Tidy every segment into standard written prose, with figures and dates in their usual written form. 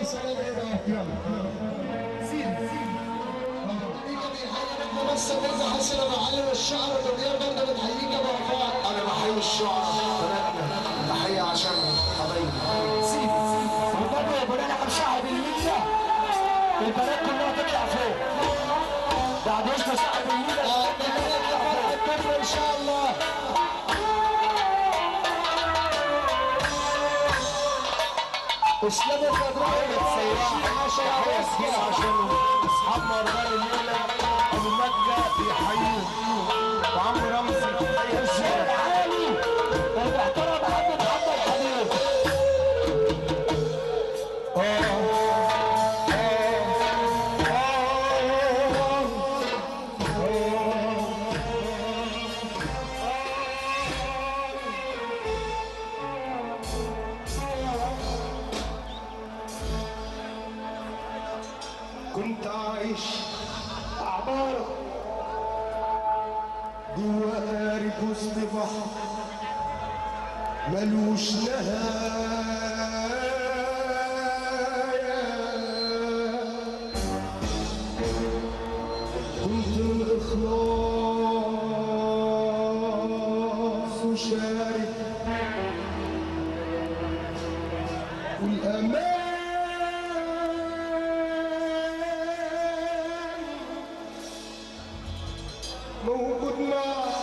سلام ايه بقى؟ يلا سيب بس الناس حسن ابو علي والشعر والدنيا برضه بتحييك يا ابو وفاء. انا بحيي الشعراء بناتنا، بحيي عشان حبايبي. سيب والنبي يا بنات احنا صاحب الميزه البنات كلها تطلع فوق بعد اذن صاحب الميزه ان شاء الله. اسلام الخضراء ما شاء الله عشان اصحاب مرضى الليله ابو مكه بيحيوه وعم رمزي بيحيي الشارع عالي المحترم محمد حبيب. كنت عايش عبارة جوا قارب وسط بحر ملوش نهاية. كنت الإخلاص وشارك والأمان موجود معايا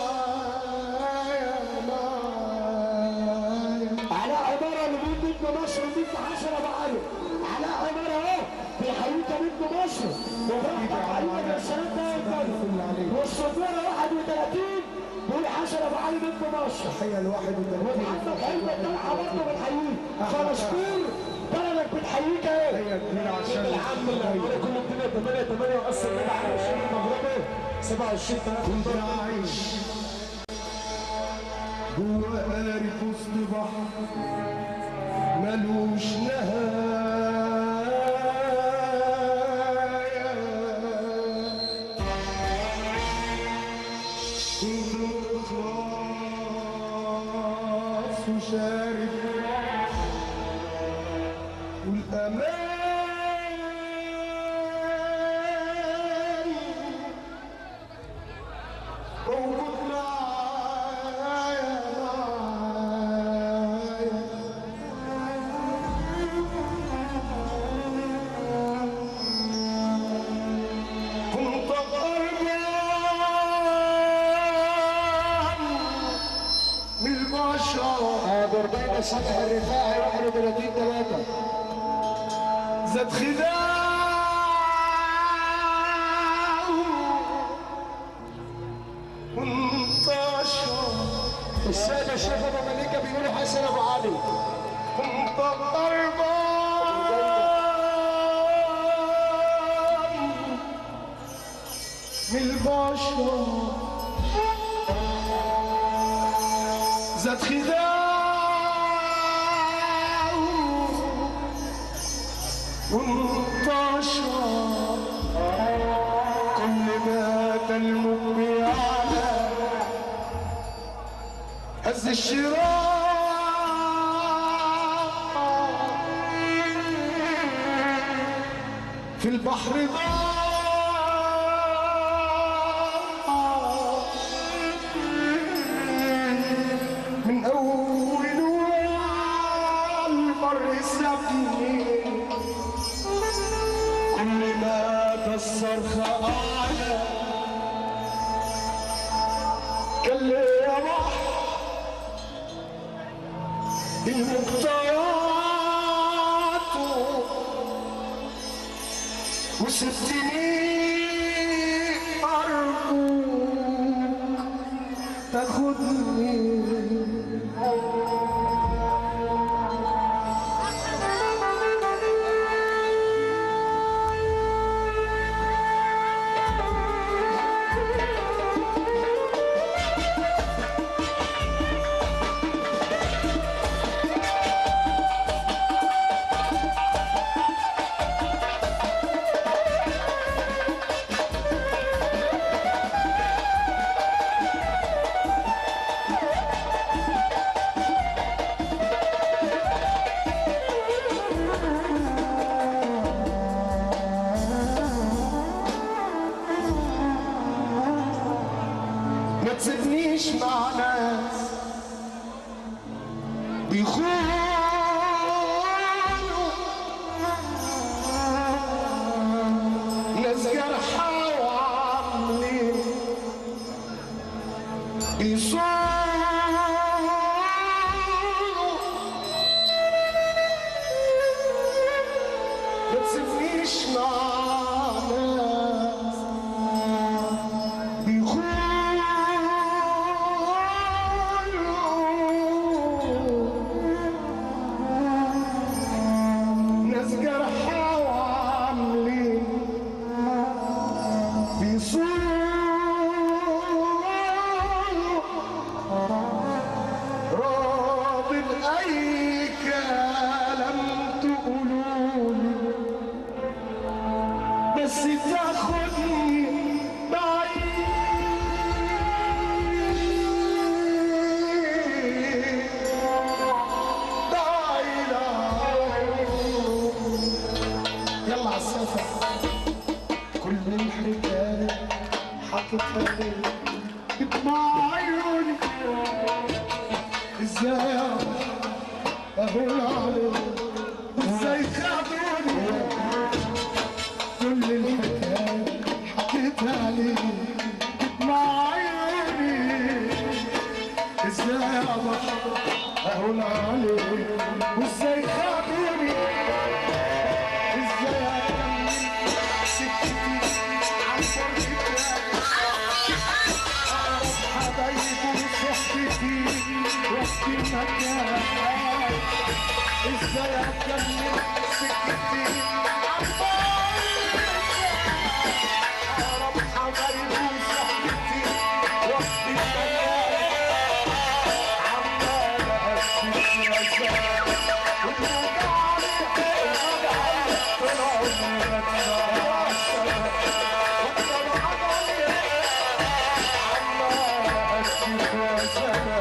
على عبارة اللي بيقول نجم مصر ونجم حسن ابو علي على عبارة اهو بيحييك نجم مصر وبرحمة عليك السلام دايما والصفارة 31 بيقول حسن ابو علي نجم مصر. تحية ل 31 ومحمد حلمي الطلحة برضه بتحييك. فلسطين بلدك بتحييك اهي. تحية كبيرة عشان العم اللي هيقول كل الدنيا 8 وقسم كده على 20 مغربي 27 كنت عايش جوا قارب وسط بحر ملوش نهاية. كنت إخلاص وشارك والأمان موجود معايا كنت غربان من البشر. حاضر بين سطح الرفاعي 31/3 زاد خداع وانتشر. السادة الشيخ ابو مليكة بيقولوا حسن ابو علي كنت غربان من البشر زاد خداع وانتشر. كل ما تلمك بيعلى هز الشراع في البحر ضاع من أول البر سابني. كل ما الصرخة أعلى قال لي يا بحر المقطعات وسبتني أرجوك تاخدني. عايش مع ناس بيخونوا، ناس جرحى وعاملين بيصونوا، راضي بأي كلام تقولولي بس تاخدني بعيد. يلا عالسفر كل الحكاية حكيتها لي بدمع عيوني، ازاي اقول عليك ازاي خدوني. كل الحكاية حكيتها لي بدمع عيوني، ازاي اقول عليك وازاي خدوني. ازاي اكمل سكتي عالفرد بتاعي، اعرف حبايبي وصحبتي وقت المكان. ازاي اكمل سكتي عالفرد بتاعي، اعرف حبايبي وصحبتي وقت المكان. عمال اكتب رسالة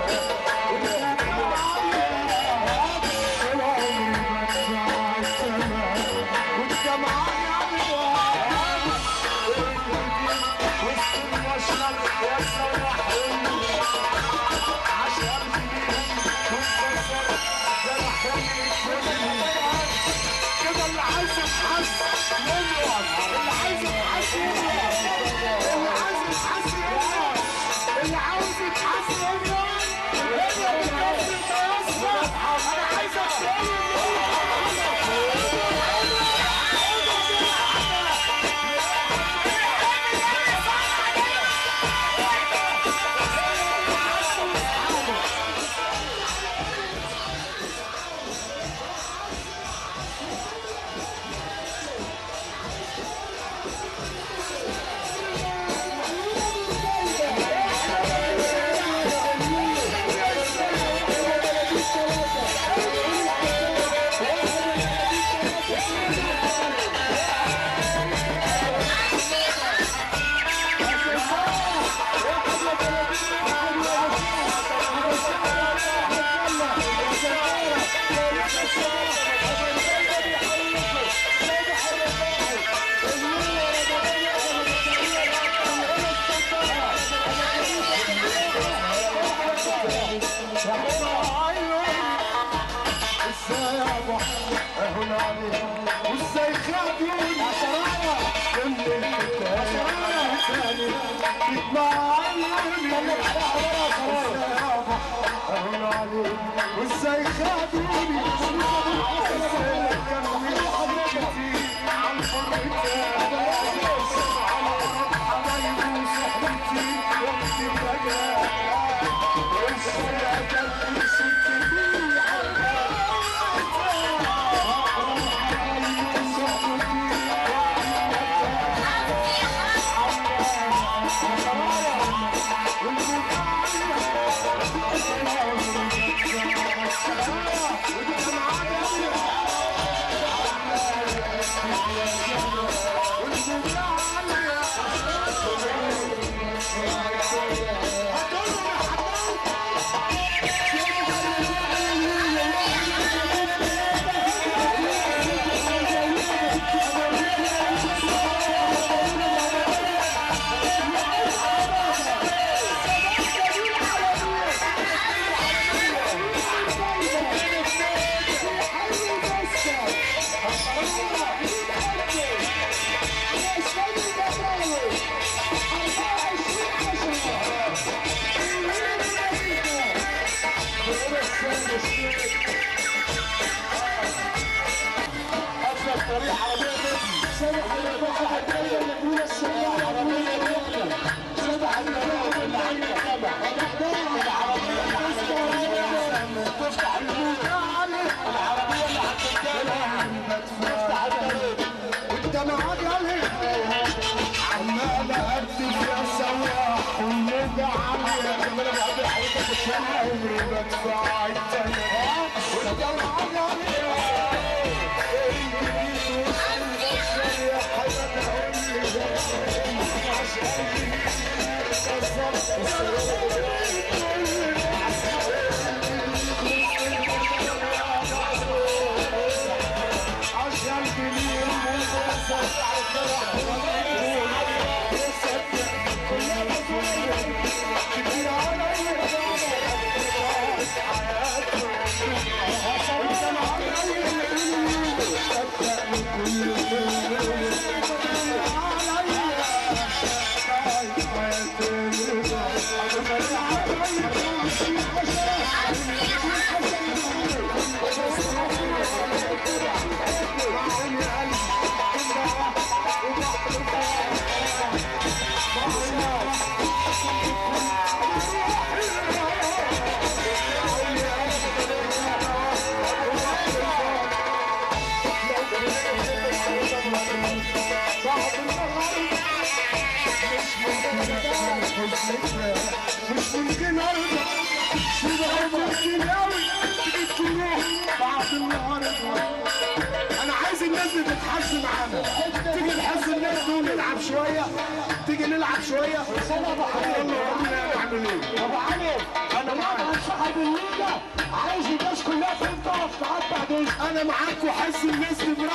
وازاي خدوني. ازاي اكمل سكتي عالفرد بتاعي، حبايبي وصحبتي وقت المجال. ازاي اكمل سكتي عالفرد بتاعي، حبايبي وصحبتي سامح المفتاح الدايره الاولى السريعه العربيه الواحده سامح المفتاح اللي عندك سامح العربيه اللي عندك تفتح النور العربيه اللي هتتكلم تفتح الطريق وانت معجل عمال اكتب يا سواح والموجة عالية كمان بقابل حضرتك الشمع عمري بدفع التانية وانت معجل يا حياتي عشان جميل منتصر مش ممكن ارضى ممكن قوي تجيب تروح بعد النهارده انا عايز الناس دي تتحس معانا تيجي نحس الناس دول نلعب شويه تيجي نلعب شويه استنى ابو حنين يلا نعمل ايه ابو حنين انا معاك صاحب الليله عايز الناس كلها تقف تقطع دول انا معاك وحس الناس دي